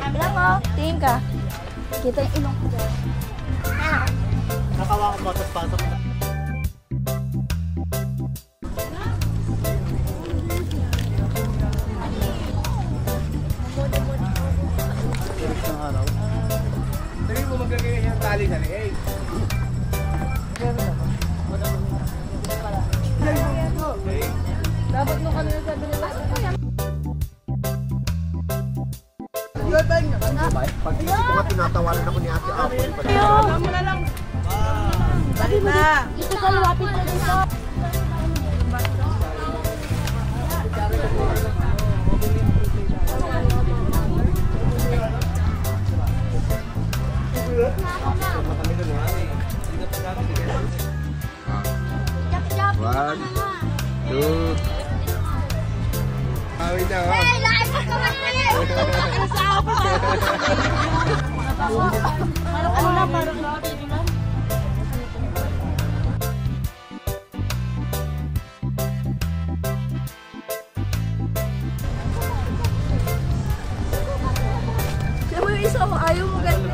Alam mo, tingin ka. Kita yung ilong ko dyan. Nakawa ko ba, tapos pasok na. Tulis ng araw. Sabi mo magagawin yung tali na eh. Dapat mo kanina sabi nila. Pag isip ko nga, tinatawanan ako ni Ate Apple. Alam mo na lang. Dali na. Dito ka, lapit na dito. One, two. Awin na, oh. Hey, lahat mo ka kasi! Ano sa ako? Parang ano na, parang nakatili lang. Sino mo yung isa mo? Ayaw mo ganun.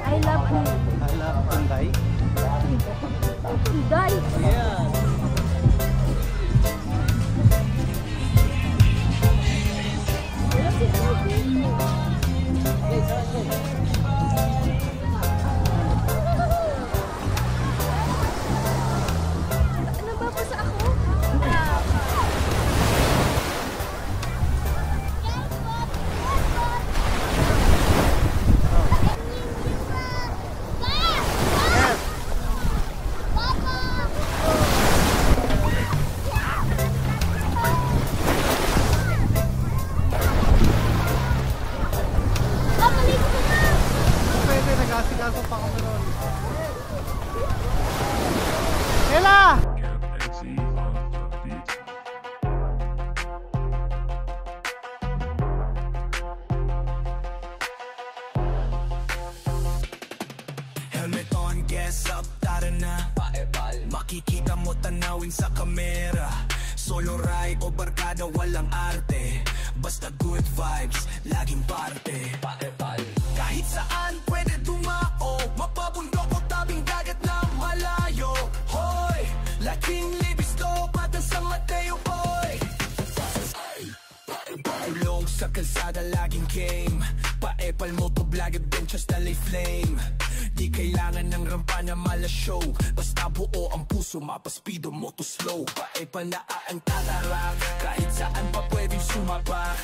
I love you. I love Tunday. Tunday. Yeah. Nababasa ako. Pwede, nag-asikaso pa kami ron. Ella! Helmet on, gas up, tara na. Makikita mo tanawin sa kamera. Solo ride o barkada, walang arte. Basta good vibes, laging parte. Kahit saan pwede dumao, mapabundok o tabing dagat na malayo. Hoy, laking libis to, patang San Mateo, boy. Ulong sa kalsada, laging game. Paepal mo to vlog, adventures na lay flame. Di kailangan ng rampa na mala show. Basta buo ang puso, mapaspido mo to slow. Paepal na ang tatarak, kahit saan pa pwedeng sumabak.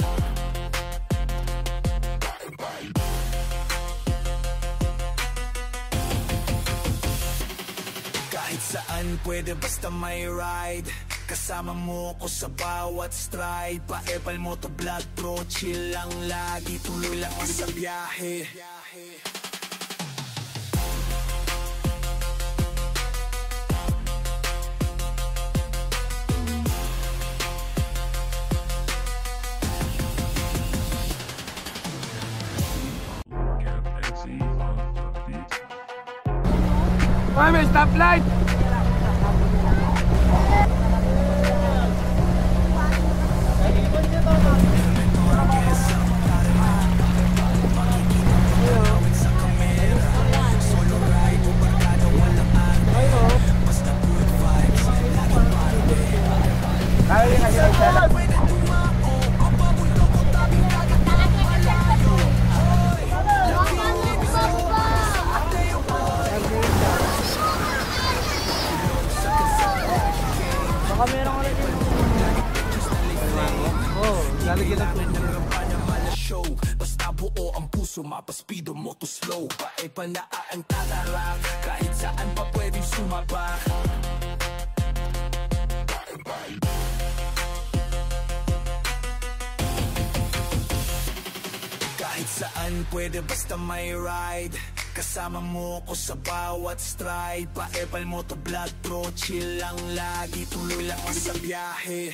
Kahit saan pwede basta may ride. Kasama mo ko sa bawat stride. Paepal mo to vlog pro, chill lang lagi. Tuloy lang sa biyahe. Mami, stoplight! Baka meron ka rin yun. Oo, lalagyan ng show. Basta buo ang puso, mapaspido mo to slow. Paepal na ang tatarak, kahit saan pa pwedeng sumabak. Kahit saan pwede basta may ride. Kasama mo ko sa bawat stride. Paepal mo to vlog pro, chill lang lagi. Tuloy lang sa biyahe.